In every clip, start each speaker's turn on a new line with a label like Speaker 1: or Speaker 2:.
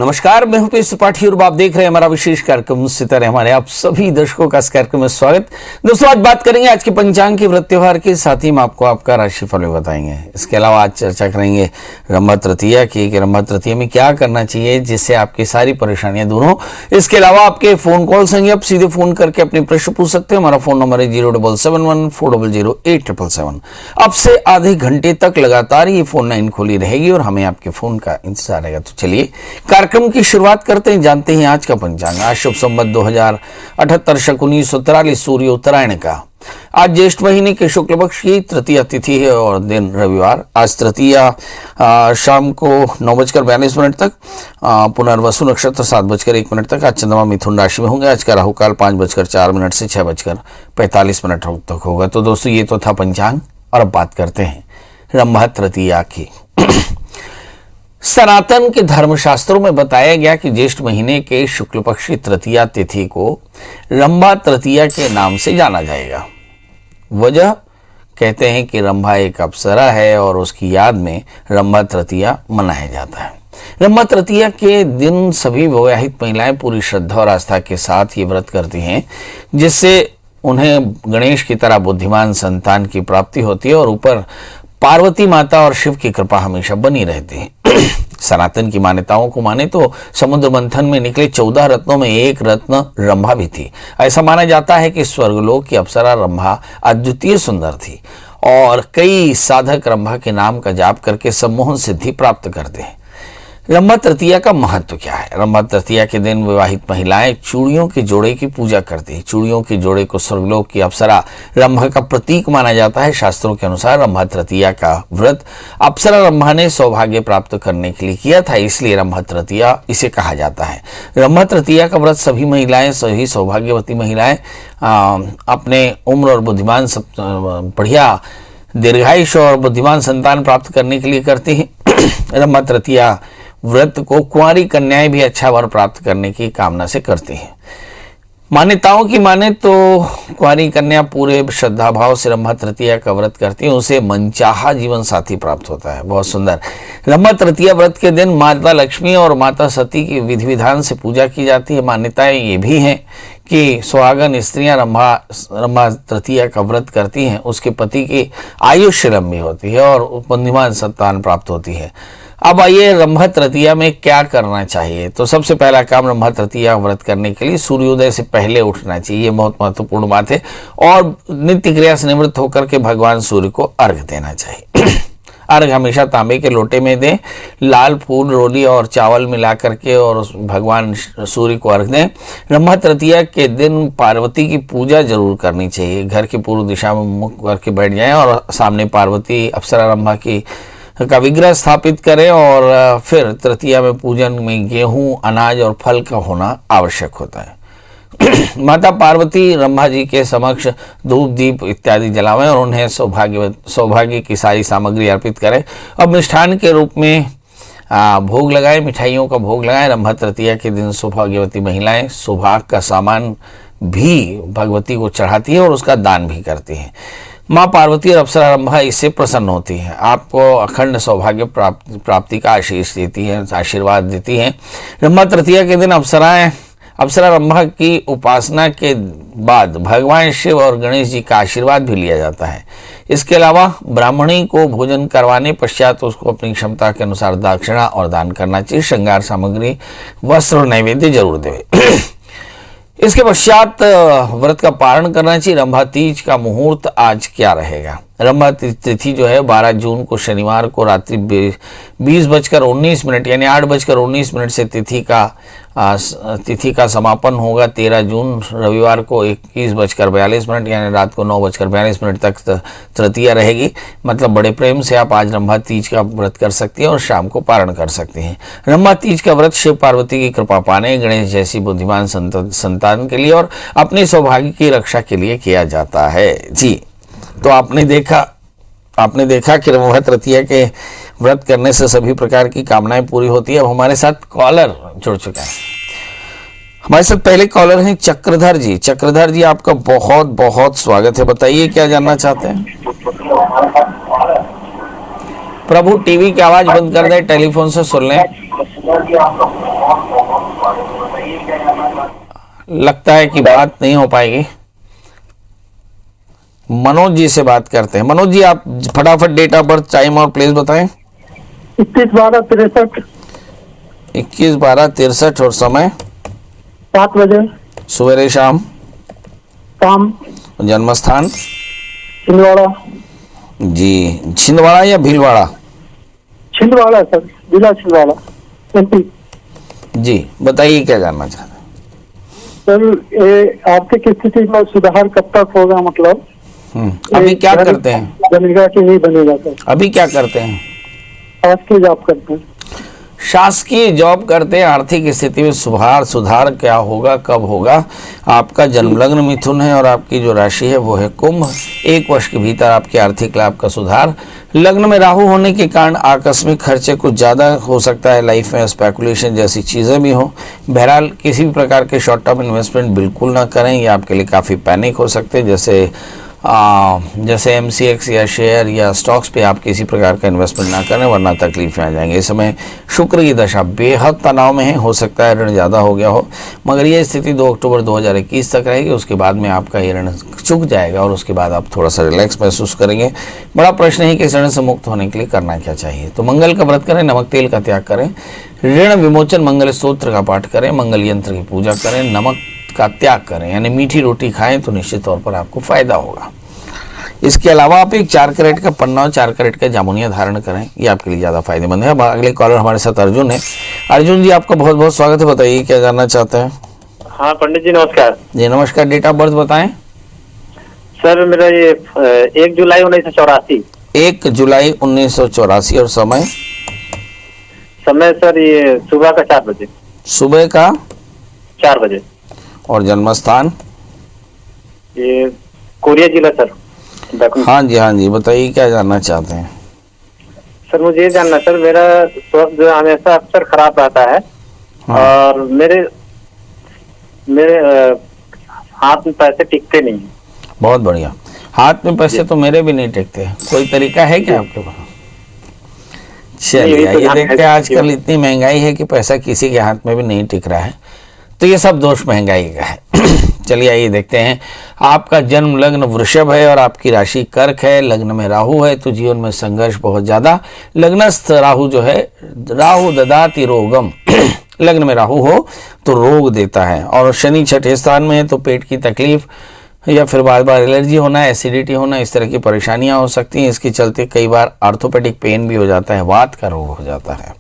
Speaker 1: नमस्कार, मैं हूं पीएस त्रिपाठी और आप देख रहे हैं हमारा विशेष कार्यक्रम सितारे। हमारे आप सभी दर्शकों का इस कार्यक्रम में स्वागत। दोस्तों, आज बात करेंगे आज के पंचांग के व्रत त्योहार के, साथ ही हम आपको आपका राशिफल भी बताएंगे। इसके अलावा आज चर्चा करेंगे ब्रह्म तृतीया की कि ब्रह्म तृतीया में क्या करना चाहिए जिससे आपकी सारी परेशानियां दूर हो। इसके अलावा आपके फोन कॉल्स हैं, आप सीधे फोन करके अपने प्रश्न पूछ सकते हैं। हमारा फोन नंबर है 07714008777। अब से आधे घंटे तक लगातार ये फोन लाइन खोली रहेगी और हमें आपके फोन का इंतजार रहेगा। तो चलिए कार्यक्रम की शुरुआत करते हैं, जानते हैं आज का पंचांग। आज शुभ संवत 2078 शक 1943 सूर्य उत्तरायण का। आज ज्येष्ठ महीने के शुक्ल पक्ष की तृतीया तिथि है और दिन रविवार। आज तृतीया शाम को 9:42 तक, पुनर्वसु नक्षत्र 7:01 तक। आज चंद्रमा मिथुन राशि में होंगे। आज का राहु काल 5:04 से 6:45 तक होगा। तो दोस्तों, ये तो था पंचांग और अब बात करते हैं ब्रह्म तृतीया की। सनातन के धर्मशास्त्रों में बताया गया कि ज्येष्ठ महीने के शुक्ल पक्ष की तृतीया तिथि को रंभा तृतीया के नाम से जाना जाएगा। वजह कहते हैं कि रंभा एक अप्सरा है और उसकी याद में रंभा तृतीया मनाया जाता है। रंभा तृतीया के दिन सभी विवाहित महिलाएं पूरी श्रद्धा और आस्था के साथ ये व्रत करती हैं, जिससे उन्हें गणेश की तरह बुद्धिमान संतान की प्राप्ति होती है और ऊपर पार्वती माता और शिव की कृपा हमेशा बनी रहती है। सनातन की मान्यताओं को माने तो समुद्र मंथन में निकले 14 रत्नों में एक रत्न रंभा भी थी। ऐसा माना जाता है कि स्वर्गलोक की अप्सरा रंभा अद्वितीय सुंदर थी और कई साधक रंभा के नाम का जाप करके सम्मोहन सिद्धि प्राप्त करते हैं। रंभा तृतीया का महत्व क्या है? रंभा तृतीया के दिन विवाहित महिलाएं चूड़ियों के जोड़े की पूजा करती है। चूड़ियों के जोड़े को स्वर्गलोक की अप्सरा रंभा का प्रतीक माना जाता है। शास्त्रों के अनुसार रंभा तृतीया का व्रत अप्सरा रंभा ने सौभाग्य प्राप्त करने के लिए किया था, इसलिए रंभा तृतीया इसे कहा जाता है। रंभा तृतीया का व्रत सभी महिलाएं, सभी सौभाग्यवती महिलाएं अपने उम्र और बुद्धिमान बढ़िया दीर्घायुष और बुद्धिमान संतान प्राप्त करने के लिए करती हैं। रंभा तृतीया व्रत को कुंवारी कन्याएं भी अच्छा वर प्राप्त करने की कामना से करती हैं। मान्यताओं की माने तो कुंवारी कन्या पूरे श्रद्धा भाव से रंभा तृतीया का व्रत करती है, उसे मनचाहा जीवन साथी प्राप्त होता है। बहुत सुंदर। रंभा तृतीया व्रत के दिन माता लक्ष्मी और माता सती की विधि विधान से पूजा की जाती है। मान्यताएं ये भी हैं कि सुहागन स्त्रियां रंभा तृतीया का व्रत करती हैं, उसके पति की आयुष्य लंबी होती है और बुद्धिमान संतान प्राप्त होती है। अब आइए रंभा तृतीया में क्या करना चाहिए। तो सबसे पहला काम, रंभा तृतीया व्रत करने के लिए सूर्योदय से पहले उठना चाहिए। ये बहुत महत्वपूर्ण बात है। और नित्य क्रिया से निवृत्त होकर के भगवान सूर्य को अर्घ देना चाहिए। अर्घ हमेशा तांबे के लोटे में दें। लाल फूल, रोली और चावल मिला करके और भगवान सूर्य को अर्घ दें। रंभा तृतीया के दिन पार्वती की पूजा जरूर करनी चाहिए। घर की पूर्व दिशा में मुख करके बैठ जाएं और सामने पार्वती अप्सरा रंभा का विग्रह स्थापित करें और फिर तृतीया में पूजन में गेहूं, अनाज और फल का होना आवश्यक होता है। माता पार्वती रंभा जी के समक्ष धूप दीप इत्यादि जलावें और उन्हें सौभाग्य की सारी सामग्री अर्पित करें। अब मिष्ठान के रूप में भोग लगाएं, मिठाइयों का भोग लगाएं। रंभा तृतीया के दिन सौभाग्यवती महिलाएं सौभाग्य का सामान भी भगवती को चढ़ाती है और उसका दान भी करती हैं। माँ पार्वती और अप्सरा रंभा इससे प्रसन्न होती हैं, आपको अखंड सौभाग्य प्राप्ति का आशीष देती हैं, आशीर्वाद देती हैं। रंभा तृतीया के दिन अप्सरा रंभा की उपासना के बाद भगवान शिव और गणेश जी का आशीर्वाद भी लिया जाता है। इसके अलावा ब्राह्मणी को भोजन करवाने पश्चात उसको अपनी क्षमता के अनुसार दक्षिणा और दान करना चाहिए। श्रृंगार सामग्री, वस्त्र और नैवेद्य जरूर देवे। इसके पश्चात व्रत का पारण करना चाहिए। रंभा तीज का मुहूर्त आज क्या रहेगा? रंभा तिथि जो है 12 जून को शनिवार को रात्रि 20:19 यानी 8:19 से तिथि का समापन होगा। 13 जून रविवार को 21:42 यानी रात को 9:42 तक तृतीया रहेगी। मतलब बड़े प्रेम से आप आज रंभा तीज का व्रत कर सकती हैं और शाम को पारण कर सकती हैं। रंभा तीज का व्रत शिव पार्वती की कृपा पाने, गणेश जैसी बुद्धिमान संतान के लिए और अपने सौभाग्य की रक्षा के लिए किया जाता है। जी, तो आपने देखा कि रंभा तृतीया के व्रत करने से सभी प्रकार की कामनाएं पूरी होती है। अब हमारे साथ कॉलर जुड़ चुका है। हमारे साथ पहले कॉलर हैं चक्रधर जी। चक्रधर जी, आपका बहुत बहुत स्वागत है। बताइए क्या जानना चाहते हैं। प्रभु टीवी की आवाज बंद कर दें, टेलीफोन से सुन लें। लगता है कि बात नहीं हो पाएगी। मनोज जी से बात करते हैं। मनोज जी, आप फटाफट डेट ऑफ बर्थ, टाइम और प्लेस बताएं।
Speaker 2: 21/12/63।
Speaker 1: 21/12/63 और समय
Speaker 2: 7 बजे
Speaker 1: सवेरे शाम।
Speaker 2: शाम।
Speaker 1: जन्म स्थान
Speaker 2: छिंदवाड़ा।
Speaker 1: जी, छिंदवाड़ा या भीलवाड़ा?
Speaker 2: छिंदवाड़ा सर, जिला छिंदवाड़ा, MP।
Speaker 1: जी, बताइए क्या जानना चाहते हैं।
Speaker 2: सर, ये आर्थिक स्थिति में सुधार कब तक होगा? मतलब
Speaker 1: अभी क्या
Speaker 2: घर
Speaker 1: करते हैं?
Speaker 2: बनेगा कि नहीं बनेगा सर?
Speaker 1: अभी क्या करते हैं?
Speaker 2: आज की जॉब करते हैं।
Speaker 1: शासकीय जॉब करते हैं। आर्थिक स्थिति में सुधार क्या होगा, कब होगा? आपका जन्म लग्न मिथुन है और आपकी जो राशि है वो है कुंभ। 1 वर्ष के भीतर आपके आर्थिक लाभ का सुधार। लग्न में राहु होने के कारण आकस्मिक खर्चे कुछ ज़्यादा हो सकता है। लाइफ में स्पेकुलेशन जैसी चीज़ें भी हो। बहरहाल किसी भी प्रकार के शॉर्ट टर्म इन्वेस्टमेंट बिल्कुल ना करें, ये आपके लिए काफ़ी पैनिक हो सकते हैं। जैसे MCX या शेयर या स्टॉक्स पे आप किसी प्रकार का इन्वेस्टमेंट ना करें, वरना तकलीफ में आ जाएंगे। इस समय शुक्र की दशा बेहद तनाव में है। हो सकता है ऋण ज़्यादा हो गया हो, मगर ये स्थिति 2 अक्टूबर 2021 तक रहेगी। उसके बाद में आपका ये ऋण चुक जाएगा और उसके बाद आप थोड़ा सा रिलैक्स महसूस करेंगे। बड़ा प्रश्न है कि इस ऋण से मुक्त होने के लिए करना क्या चाहिए। तो मंगल का व्रत करें, नमक तेल का त्याग करें, ऋण विमोचन मंगल स्तोत्र का पाठ करें, मंगल यंत्र की पूजा करें, नमक का त्याग करें, यानी मीठी रोटी खाएं तो निश्चित तौर पर आपको फायदा होगा। इसके अलावा आप एक 4 कैरेट का पन्ना और 4 कैरेट का जामुनिया धारण करें, ये आपके लिए ज़्यादा फायदेमंद है। अब अगले कॉलर हमारे साथ अर्जुन है। अर्जुन जी, आपका बहुत बहुत स्वागत है। बताइए क्या जानना चाहते हैं।
Speaker 3: हाँ पंडित जी नमस्कार।
Speaker 1: जी नमस्कार। डेट ऑफ बर्थ बताएं।
Speaker 3: सर मेरा ये 1 जुलाई 1984।
Speaker 1: 1 जुलाई 1984 और समय?
Speaker 3: समय सर ये सुबह का 4 बजे।
Speaker 1: सुबह का
Speaker 3: 4 बजे।
Speaker 1: और जन्म स्थान?
Speaker 3: ये कोरिया जिला सर।
Speaker 1: हाँ जी, बताइए क्या जानना चाहते हैं।
Speaker 3: सर मुझे ये जानना सर, मेरा स्वास्थ्य जो हमेशा अक्सर खराब रहता है।
Speaker 1: हाँ।
Speaker 3: और मेरे हाथ में पैसे टिकते नहीं।
Speaker 1: बहुत बढ़िया। हाथ में पैसे तो मेरे भी नहीं टिकते। कोई तरीका है क्या आपके पास? चलिए आइए देखते हैं। आजकल इतनी महंगाई है कि पैसा किसी के हाथ में भी नहीं टिक रहा है, तो ये सब दोष महंगाई का है। चलिए आइए देखते हैं। आपका जन्म लग्न वृषभ है और आपकी राशि कर्क है। लग्न में राहु है तो जीवन में संघर्ष बहुत ज्यादा। लग्नस्थ राहु जो है, राहु ददाति रोगम। लग्न में राहु हो तो रोग देता है। और शनि 6ठे स्थान में है तो पेट की तकलीफ या फिर बार बार एलर्जी होना, एसिडिटी होना, इस तरह की परेशानियां हो सकती हैं। इसके चलते कई बार आर्थोपेडिक पेन भी हो जाता है, वात का रोग हो जाता है।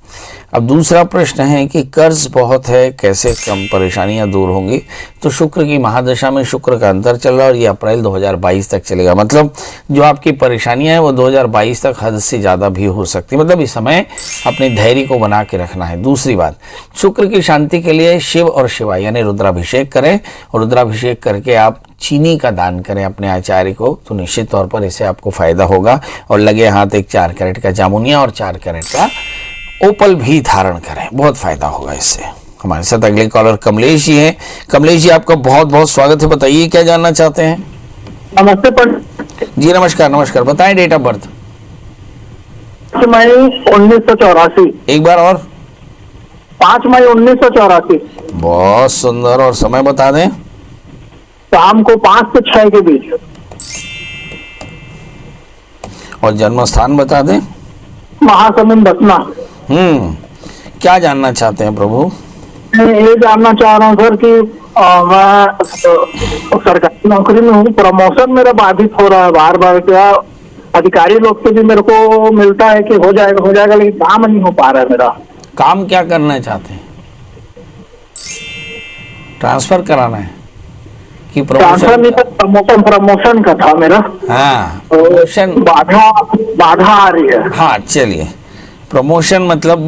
Speaker 1: अब दूसरा प्रश्न है कि कर्ज बहुत है, कैसे कम परेशानियां दूर होंगी। तो शुक्र की महादशा में शुक्र का अंतर चल रहा है और ये अप्रैल 2022 तक चलेगा। मतलब जो आपकी परेशानियां हैं वो 2022 तक हद से ज़्यादा भी हो सकती है। मतलब इस समय अपने धैर्य को बना के रखना है। दूसरी बात, शुक्र की शांति के लिए शिव और शिवा यानी रुद्राभिषेक करें और रुद्राभिषेक करके आप चीनी का दान करें अपने आचार्य को, तो निश्चित तौर पर इससे आपको फायदा होगा। और लगे हाथ एक 4 कैरेट का जामुनिया और 4 कैरेट का ओपल भी धारण करें, बहुत फायदा होगा इससे। हमारे साथ अगले कॉलर कमलेश जी हैं। कमलेश जी, आपका बहुत बहुत स्वागत है। बताइए क्या जानना चाहते हैं।
Speaker 2: नमस्ते पंडित
Speaker 1: जी नमस्कार। बताएं डेट ऑफ बर्थ।
Speaker 2: 5 मई 1984।
Speaker 1: एक बार और।
Speaker 2: 5 मई 1984।
Speaker 1: बहुत सुंदर। और समय बता दें।
Speaker 2: शाम को 5 से 6 के बीच।
Speaker 1: और जन्म स्थान बता दें।
Speaker 2: महासमुंद बसना।
Speaker 1: क्या जानना चाहते हैं प्रभु।
Speaker 2: मैं ये जानना चाह रहा हूँ सर कि मैं सरकारी नौकरी में हूँ, प्रमोशन मेरा बाधित हो रहा है बार बार। क्या अधिकारी लोग से भी मेरे को मिलता है कि हो जाएगा, लेकिन काम नहीं हो पा रहा है मेरा।
Speaker 1: काम क्या करना चाहते हैं? ट्रांसफर कराना है कि
Speaker 2: ट्रांसफर नहीं, प्रमोशन का था मेरा।
Speaker 1: हाँ,
Speaker 2: प्रमोशन बाधा आ रही है।
Speaker 1: हाँ चलिए, प्रमोशन मतलब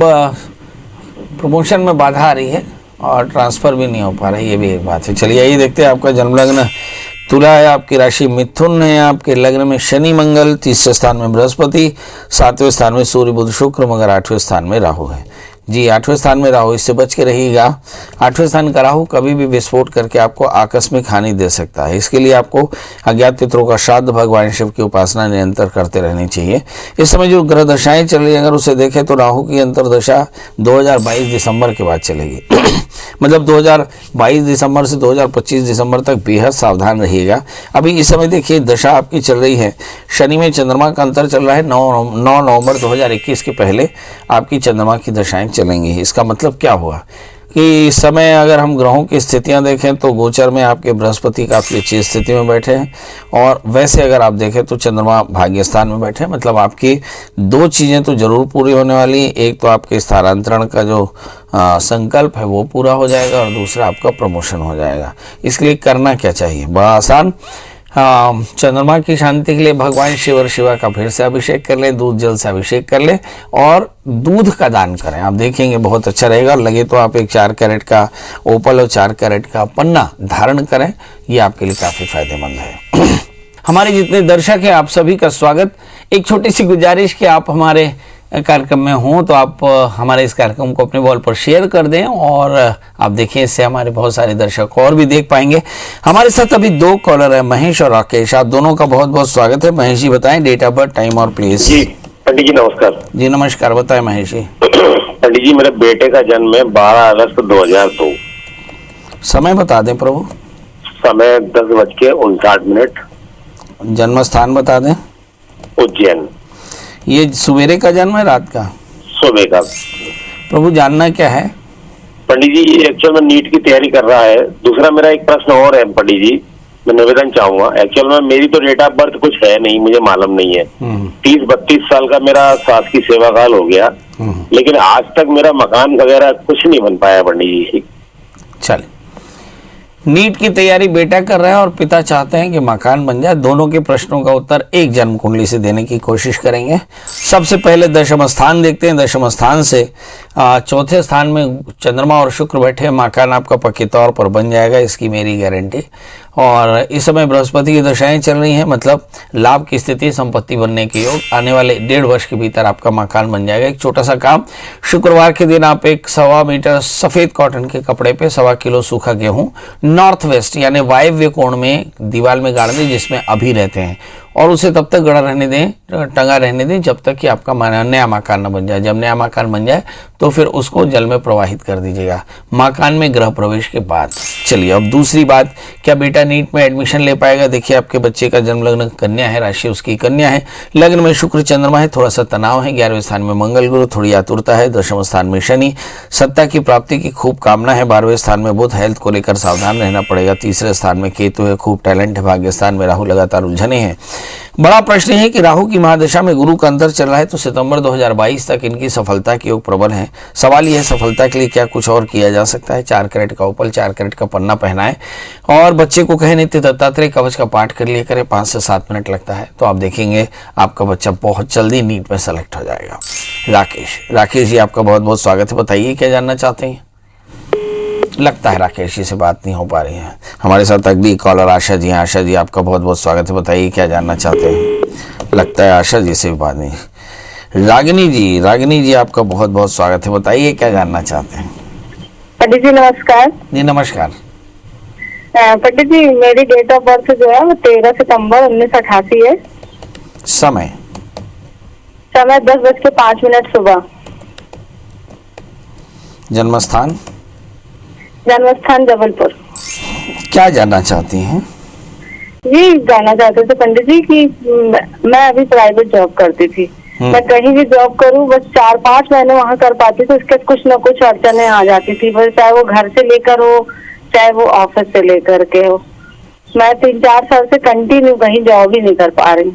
Speaker 1: प्रमोशन में बाधा आ रही है और ट्रांसफर भी नहीं हो पा रहा है, ये भी एक बात है। चलिए आइए देखते हैं। आपका जन्म लग्न तुला है, आपकी राशि मिथुन है, आपके लग्न में शनि मंगल, तीसरे स्थान में बृहस्पति, 7वें स्थान में सूर्य बुध शुक्र, मगर 8वें स्थान में राहु है। जी 8वें स्थान में राहु, इससे बच के रहिएगा। 8वें स्थान का राहु कभी भी विस्फोट करके आपको आकस्मिक हानि दे सकता है। इसके लिए आपको अज्ञात पितरों का श्राद्ध, भगवान शिव की उपासना निरंतर करते रहनी चाहिए। इस समय जो ग्रह दशाएं चल रही है, अगर उसे देखें तो राहु की अंतरदशा 2022 दिसंबर के बाद चलेगी। मतलब 2022 दिसंबर से 2025 दिसंबर तक बेहद सावधान रहिएगा। अभी इस समय देखिए दशा आपकी चल रही है, शनि में चंद्रमा का अंतर चल रहा है। 9 नवंबर 2021 के पहले आपकी चंद्रमा की दशाएं चलेंगी। इसका मतलब क्या हुआ कि इस समय अगर हम ग्रहों की स्थितियां देखें तो गोचर में आपके बृहस्पति काफ़ी अच्छी स्थिति में बैठे हैं, और वैसे अगर आप देखें तो चंद्रमा भाग्यस्थान में बैठे हैं। मतलब आपकी दो चीज़ें तो जरूर पूरी होने वाली हैं। एक तो आपके स्थानांतरण का जो संकल्प है वो पूरा हो जाएगा, और दूसरा आपका प्रमोशन हो जाएगा। इसके लिए करना क्या चाहिए, बड़ा आसान। चंद्रमा की शांति के लिए भगवान शिव और शिवा का फिर से अभिषेक कर लें, दूध जल से अभिषेक कर लें और दूध का दान करें। आप देखेंगे बहुत अच्छा रहेगा। लगे तो आप एक 4 कैरेट का ओपल और 4 कैरेट का पन्ना धारण करें, ये आपके लिए काफ़ी फायदेमंद है। हमारे जितने दर्शक हैं आप सभी का स्वागत। एक छोटी सी गुजारिश कि आप हमारे कार्यक्रम में हों तो आप हमारे इस कार्यक्रम को अपने वॉल पर शेयर कर दें, और आप देखिए इससे हमारे बहुत सारे दर्शक और भी देख पाएंगे। हमारे साथ अभी 2 कॉलर है, महेश और राकेश। आप दोनों का बहुत बहुत स्वागत है। महेश जी बताएं डेट ऑफ बर्थ, टाइम और प्लेस।
Speaker 4: जी पंडित जी नमस्कार।
Speaker 1: जी नमस्कार, बताएं महेश जी।
Speaker 4: पंडित जी मेरे बेटे का जन्म है 12 अगस्त 2002।
Speaker 1: समय बता दें प्रभु।
Speaker 4: समय 10:59।
Speaker 1: जन्म स्थान बता दें।
Speaker 4: उज्जैन।
Speaker 1: ये सवेरे का जन्म है रात का?
Speaker 4: सुबह का।
Speaker 1: प्रभु जानना क्या है?
Speaker 4: पंडित जी एक्चुअल में नीट की तैयारी कर रहा है। दूसरा मेरा एक प्रश्न और है पंडित जी, मैं निवेदन चाहूंगा। एक्चुअल में मेरी तो डेट ऑफ बर्थ कुछ है नहीं, मुझे मालूम नहीं है। 30-32 साल का मेरा सास की सेवा काल हो गया, लेकिन आज तक मेरा मकान वगैरह कुछ नहीं बन पाया पंडित जी।
Speaker 1: चलिए, नीट की तैयारी बेटा कर रहा है और पिता चाहते हैं कि मकान बन जाए। दोनों के प्रश्नों का उत्तर एक जन्म कुंडली से देने की कोशिश करेंगे। सबसे पहले दशम स्थान देखते हैं। दशम स्थान से चौथे स्थान में चंद्रमा और शुक्र बैठे, मकान आपका पक्के तौर पर बन जाएगा, इसकी मेरी गारंटी। और इस समय बृहस्पति की दशाएं चल रही हैं, मतलब लाभ की स्थिति, संपत्ति बनने के योग। आने वाले 1.5 वर्ष के भीतर आपका मकान बन जाएगा। एक छोटा सा काम, शुक्रवार के दिन आप एक 1.25 मीटर सफेद कॉटन के कपड़े पे 1.25 किलो सूखा गेहूं नॉर्थ वेस्ट यानी वायव्य कोण में दीवार में गाड़ दें जिसमें अभी रहते हैं, और उसे तब तक गड़ा रहने दें, टंगा रहने दें जब तक कि आपका नया मकान न बन जाए। जब नया मकान बन जाए तो फिर उसको जल में प्रवाहित कर दीजिएगा, मकान में गृह प्रवेश के बाद। चलिए अब दूसरी बात, क्या बेटा नीट में एडमिशन ले पाएगा? देखिए आपके बच्चे का जन्म लग्न कन्या है, राशि उसकी कन्या है, लग्न में शुक्र चंद्रमा है, थोड़ा सा तनाव है, 11वें स्थान में मंगल गुरु, थोड़ी आतुरता है, दशम स्थान में शनि, सत्ता की प्राप्ति की खूब कामना है, 12वें स्थान में बुध, हेल्थ को लेकर सावधान रहना पड़ेगा, तीसरे स्थान में केतु है, खूब टैलेंट है, भाग्य स्थान में राहु लगातार उलझने हैं। बड़ा प्रश्न है कि राहु की महादशा में गुरु का अंतर चल रहा है, तो सितंबर 2022 तक इनकी सफलता के योग प्रबल है। सवाल यह है सफलता के लिए क्या कुछ और किया जा सकता है? 4 कैरेट का ओपल, 4 कैरेट का पन्ना पहनाएं और बच्चे को कहे नित्य दत्तात्रेय कवच का पाठ कर लिया करें, 5 से 7 मिनट लगता है, तो आप देखेंगे आपका बच्चा बहुत जल्दी नीट में सेलेक्ट हो जाएगा। राकेश जी आपका बहुत बहुत स्वागत है। बताइए क्या जानना चाहते हैं? लगता है राकेश जी से बात नहीं हो पा रही है। हमारे साथ अगली कॉलर आशा जी हैं। आशा जी आपका बहुत बहुत स्वागत है। बताइए क्या जानना चाहते हैं? लगता है आशा जी से भी बात नहीं। रागिनी जी आपका बहुत बहुत स्वागत है। बताइए क्या जानना चाहते हैं?
Speaker 5: पंडित जी नमस्कार।
Speaker 1: जी नमस्कार।
Speaker 5: पंडित जी मेरी डेट ऑफ बर्थ जो है वो 13 सितंबर 1988 है।
Speaker 1: समय
Speaker 5: 10:05 सुबह।
Speaker 1: जन्म स्थान
Speaker 5: जबलपुर।
Speaker 1: क्या जानना चाहती हैं?
Speaker 5: ये जानना चाहते थे पंडित जी कि मैं अभी प्राइवेट जॉब करती थी, मैं कहीं भी जॉब करूं बस 4-5 महीने वहाँ कर पाती थी, उसके कुछ न कुछ अड़चने आ जाती थी, बस चाहे वो घर से लेकर हो चाहे वो ऑफिस से लेकर के हो। मैं 3-4 साल से कंटिन्यू कहीं जॉब ही नहीं कर पा रही।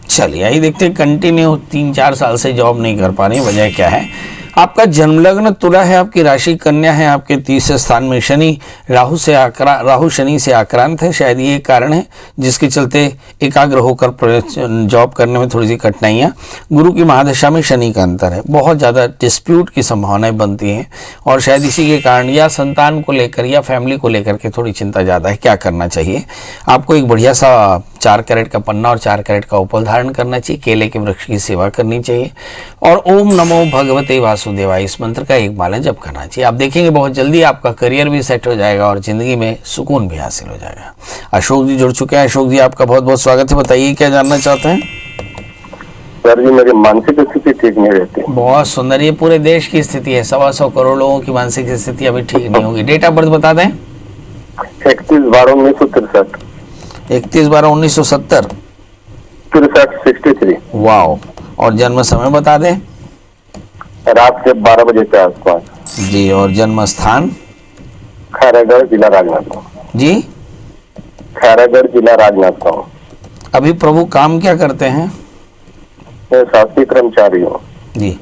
Speaker 1: चलिए यही देखते हैं, कंटिन्यू 3-4 साल से जॉब नहीं कर पा रही, वजह क्या है? आपका जन्म लग्न तुला है, आपकी राशि कन्या है, आपके तीसरे स्थान में शनि राहु शनि से आक्रांत है। शायद ये कारण है जिसके चलते एकाग्र होकर जॉब करने में थोड़ी सी कठिनाइयाँ। गुरु की महादशा में शनि का अंतर है, बहुत ज़्यादा डिस्प्यूट की संभावनाएं बनती हैं, और शायद इसी के कारण या संतान को लेकर या फैमिली को लेकर के थोड़ी चिंता ज़्यादा है। क्या करना चाहिए आपको? एक बढ़िया सा 4 कैरेट का पन्ना और 4 कैरेट का ओपल धारण करना चाहिए, केले के वृक्ष की सेवा करनी चाहिए, और ओम नमो भगवते वासुदेवाय इस मंत्र का एक माला जप करना चाहिए। आप देखेंगे बहुत जल्दी आपका करियर भी सेट हो जाएगा और जिंदगी में सुकून भी हासिल हो जाएगा। अशोक जी जुड़ चुके हैं। अशोक जी आपका बहुत बहुत स्वागत है। बताइए क्या जानना चाहते हैं?
Speaker 4: सर जी मेरी मानसिक स्थिति ठीक नहीं रहती।
Speaker 1: बहुत सुंदर, ये पूरे देश की स्थिति है, 125 करोड़ लोगों की मानसिक स्थिति अभी ठीक नहीं होगी। डेट ऑफ बर्थ बता दें।
Speaker 4: 31/12/1963।
Speaker 1: 31/12/1970।
Speaker 4: 63।
Speaker 1: वाओ। और जन्म समय बता दें।
Speaker 4: रात के 12 बजे के आसपास।
Speaker 1: जी। और जन्म स्थान।
Speaker 4: खैरागढ़, जिला राजनांदगांव।
Speaker 1: जी।
Speaker 4: खैरागढ़, जिला राजनांदगांव।
Speaker 1: अभी प्रभु काम क्या करते हैं।
Speaker 4: मैं शासकीय कर्मचारी हूँ।
Speaker 1: जी।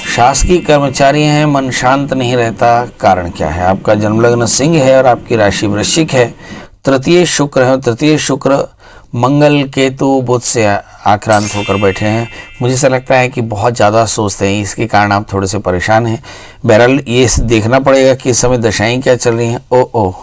Speaker 1: शासकीय कर्मचारी हैं, मन शांत नहीं रहता, कारण क्या है। आपका जन्म लग्न सिंह है और आपकी राशि वृश्चिक है। तृतीय शुक्र है और तृतीय शुक्र मंगल केतु बुध से आक्रांत होकर बैठे हैं। मुझे ऐसा लगता है कि बहुत ज़्यादा सोचते हैं, इसके कारण आप थोड़े से परेशान हैं। बहरहाल ये देखना पड़ेगा कि इस समय दशाएं क्या चल रही हैं। ओह,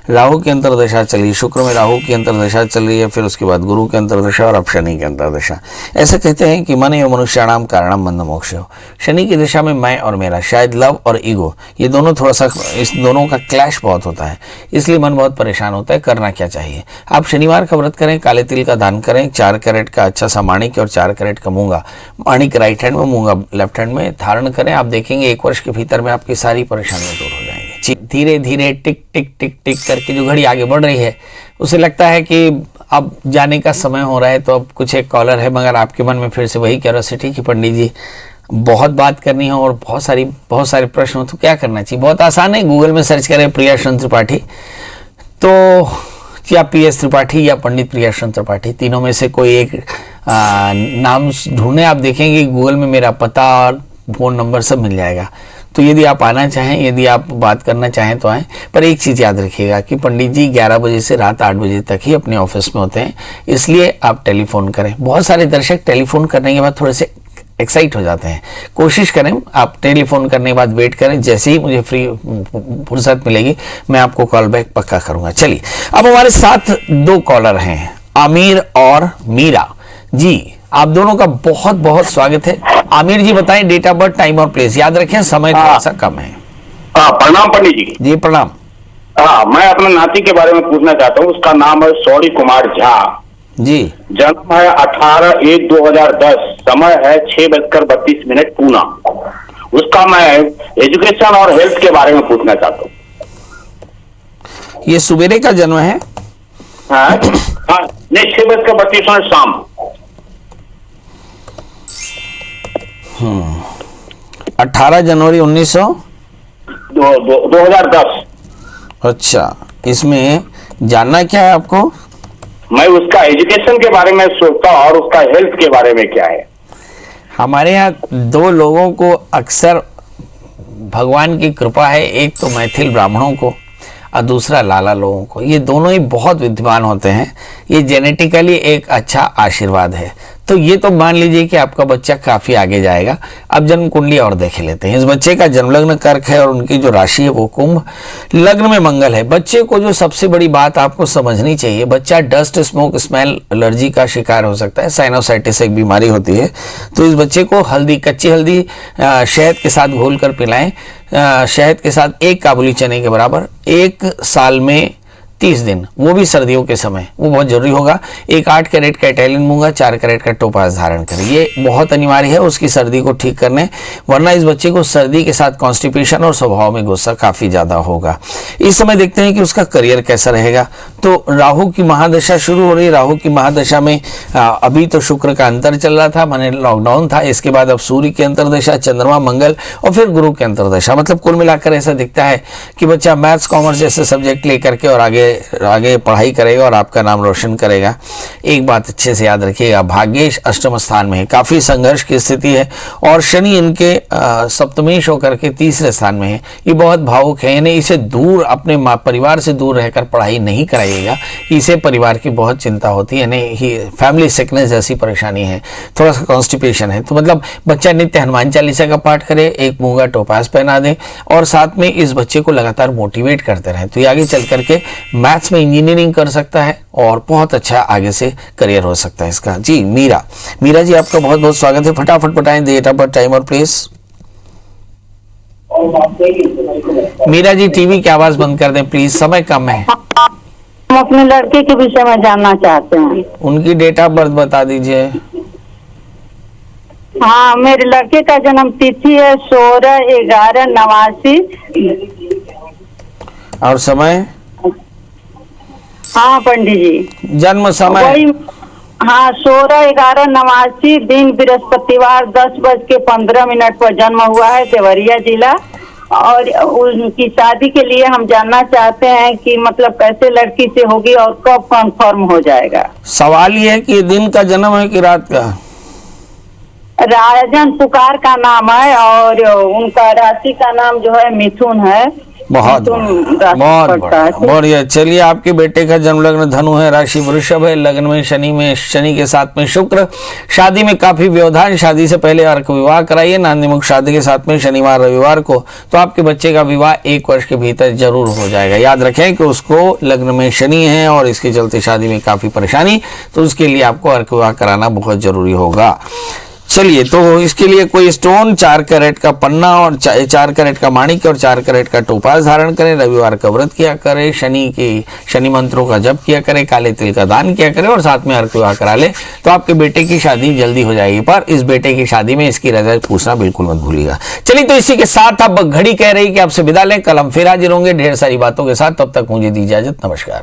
Speaker 1: राहु की अंतर्दशा चली, शुक्र में राहु की अंतर्दशा चल रही है, फिर उसके बाद गुरु की अंतर्दशा और अब शनि की अंतर्दशा। ऐसा कहते हैं कि मन एवं मनुष्याणाम कारणम बंध मोक्ष हो। शनि की दिशा में मैं और मेरा, शायद लव और ईगो, ये दोनों थोड़ा सा, इस दोनों का क्लैश बहुत होता है, इसलिए मन बहुत परेशान होता है। करना क्या चाहिए। आप शनिवार का व्रत करें, काले तिल का दान करें, 4 कैरेट का अच्छा सा माणिक और 4 कैरेट का मूंगा, माणिक राइट हैंड में, मूंगा लेफ्ट हैंड में धारण करें। आप देखेंगे 1 वर्ष के भीतर में आपकी सारी परेशानियां दूर हो जाएंगी। धीरे धीरे टिक टिक टिक टिक करके जो घड़ी आगे बढ़ रही है, उसे लगता है कि अब जाने का समय हो रहा है। तो अब कुछ एक कॉलर है, मगर आपके मन में फिर से वही क्यूरियोसिटी कि पंडित जी बहुत बात करनी है और बहुत सारे प्रश्न हो, तो क्या करना चाहिए। बहुत आसान है, गूगल में सर्च करें प्रियाश्रन त्रिपाठी, तो या PS त्रिपाठी या पंडित प्रियाश्रन त्रिपाठी, तीनों में से कोई एक नाम ढूंढे। आप देखेंगे गूगल में मेरा पता और फ़ोन नंबर सब मिल जाएगा। तो यदि आप आना चाहें, यदि आप बात करना चाहें तो आएँ। पर एक चीज़ याद रखिएगा कि पंडित जी 11 बजे से रात 8 बजे तक ही अपने ऑफिस में होते हैं, इसलिए आप टेलीफोन करें। बहुत सारे दर्शक टेलीफोन करने के बाद थोड़े से एक्साइट हो जाते हैं। कोशिश करें आप टेलीफोन करने के बाद वेट करें, जैसे ही मुझे फ्री फुर्सत मिलेगी मैं आपको कॉल बैक पक्का करूँगा। चलिए, अब हमारे साथ 2 कॉलर हैं, आमिर और मीरा जी। आप दोनों का बहुत बहुत स्वागत है। आमिर जी बताएं डेट ऑफ बर्थ, टाइम और प्लेस, याद रखें समय थोड़ा सा कम है।
Speaker 6: प्रणाम पंडित जी।
Speaker 1: जी प्रणाम।
Speaker 6: मैं अपने नाती के बारे में पूछना चाहता हूँ। उसका नाम है सौरी कुमार झा
Speaker 1: जी।
Speaker 6: जन्म है 18/1/2010, समय है 6:32 पूना। उसका मैं एजुकेशन और हेल्थ के बारे में पूछना चाहता हूँ।
Speaker 1: ये सुबेरे का जन्म है।
Speaker 6: हाँ, नहीं 6:32 शाम।
Speaker 1: 18 जनवरी
Speaker 6: 2010।
Speaker 1: अच्छा, इसमें जानना क्या है आपको।
Speaker 6: मैं उसका एजुकेशन के बारे में सोचता और उसका हेल्थ के बारे में क्या है।
Speaker 1: हमारे यहाँ 2 लोगों को अक्सर भगवान की कृपा है, एक तो मैथिल ब्राह्मणों को और दूसरा लाला लोगों को। ये दोनों ही बहुत विद्वान होते हैं, ये जेनेटिकली एक अच्छा आशीर्वाद है। तो ये तो मान लीजिए कि आपका बच्चा काफ़ी आगे जाएगा। अब जन्म कुंडली और देख लेते हैं। इस बच्चे का जन्म लग्न कर्क है और उनकी जो राशि है वो कुंभ, लग्न में मंगल है। बच्चे को जो सबसे बड़ी बात आपको समझनी चाहिए, बच्चा डस्ट, स्मोक, स्मेल एलर्जी का शिकार हो सकता है। साइनोसाइटिस एक बीमारी होती है। तो इस बच्चे को हल्दी, कच्ची हल्दी शहद के साथ घोल कर पिलाएं। शहद के साथ 1 काबुली चने के बराबर, 1 साल में 30 दिन, वो भी सर्दियों के समय, वो बहुत जरूरी होगा। 1 8 कैरेट का इटालियन मूंगा, 4 कैरेट का टोपाज धारण करें। ये बहुत अनिवार्य है उसकी सर्दी को ठीक करने, वरना इस बच्चे को सर्दी के साथ कॉन्स्टिपेशन और स्वभाव में गुस्सा काफ़ी ज़्यादा होगा। इस समय देखते हैं कि उसका करियर कैसा रहेगा। तो राहु की महादशा शुरू हो रही है। राहु की महादशा में अभी तो शुक्र का अंतर चल रहा था, माने लॉकडाउन था। इसके बाद अब सूर्य की अंतर्दशा, चंद्रमा, मंगल और फिर गुरु की अंतर्दशा। मतलब कुल मिलाकर ऐसा दिखता है कि बच्चा मैथ्स, कॉमर्स जैसे सब्जेक्ट लेकर के और आगे पढ़ाई करेगा और आपका नाम रोशन करेगा। एक बात अच्छे से याद रखिएगा, भाग्येश अष्टम स्थान में है, काफ़ी संघर्ष की स्थिति है। और शनि इनके सप्तमेश होकर के 3रे स्थान में है। ये बहुत भावुक है, यानी इसे दूर, अपने परिवार से दूर रहकर पढ़ाई नहीं कराइएगा। इसे परिवार की बहुत चिंता होती है, यानी फैमिली सिकनेस जैसी परेशानी है, थोड़ा सा कॉन्स्टिपेशन है। तो मतलब बच्चा नित्य हनुमान चालीसा का पाठ करे, 1 मूंगा टोपास पहना दें और साथ में इस बच्चे को लगातार मोटिवेट करते रहें। तो ये आगे चल करके मैथ्स में इंजीनियरिंग कर सकता है और बहुत अच्छा आगे से करियर हो सकता है इसका। जी मीरा जी आपका बहुत बहुत स्वागत है। फटाफट बताएं डेट ऑफ बर्थ, टाइम और प्लेस। मीरा जी टीवी की आवाज बंद कर दें प्लीज, समय कम है।
Speaker 5: हम अपने लड़के के विषय में जानना चाहते हैं।
Speaker 1: उनकी डेट ऑफ बर्थ बता दीजिए।
Speaker 5: हाँ, मेरे लड़के का जन्म तिथि है 16/11/89।
Speaker 1: और समय?
Speaker 5: हाँ पंडित जी,
Speaker 1: जन्म समय?
Speaker 5: वही, हाँ 16/11/89, दिन बृहस्पतिवार 10:15 पर जन्म हुआ है, देवरिया जिला। और उनकी शादी के लिए हम जानना चाहते हैं कि मतलब कैसे लड़की से होगी और कब कंफर्म हो जाएगा।
Speaker 1: सवाल ये है कि दिन का जन्म है कि रात का?
Speaker 5: राजन पुकार का नाम है और उनका राशि का नाम जो है मिथुन है।
Speaker 1: बहुत बढ़िया। चलिए, आपके बेटे का जन्म लग्न धनु है, राशि वृषभ है, लग्न में शनि के साथ में शुक्र, शादी में काफी व्यवधान, शादी से पहले अर्क विवाह कराइए, नांदीमुख शादी के साथ में शनिवार रविवार को, तो आपके बच्चे का विवाह 1 वर्ष के भीतर जरूर हो जाएगा। याद रखें कि उसको लग्न में शनि है और इसके चलते शादी में काफी परेशानी, तो उसके लिए आपको अर्क विवाह कराना बहुत जरूरी होगा। चलिए, तो इसके लिए कोई स्टोन, 4 कैरेट का पन्ना और 4 कैरेट का माणिक और 4 कैरेट का टोपाज धारण करें, रविवार का व्रत किया करें, शनि मंत्रों का जप किया करें, काले तिल का दान किया करें और साथ में अर्क विवाह करा ले, तो आपके बेटे की शादी जल्दी हो जाएगी। पर इस बेटे की शादी में इसकी रजा पूछना बिल्कुल मत भूलिएगा। चलिए, तो इसी के साथ अब घड़ी कह रही कि आपसे विदा लें, कल हम फिर हाजिर होंगे ढेर सारी बातों के साथ। तब तक मुझे दी इजाजत, नमस्कार।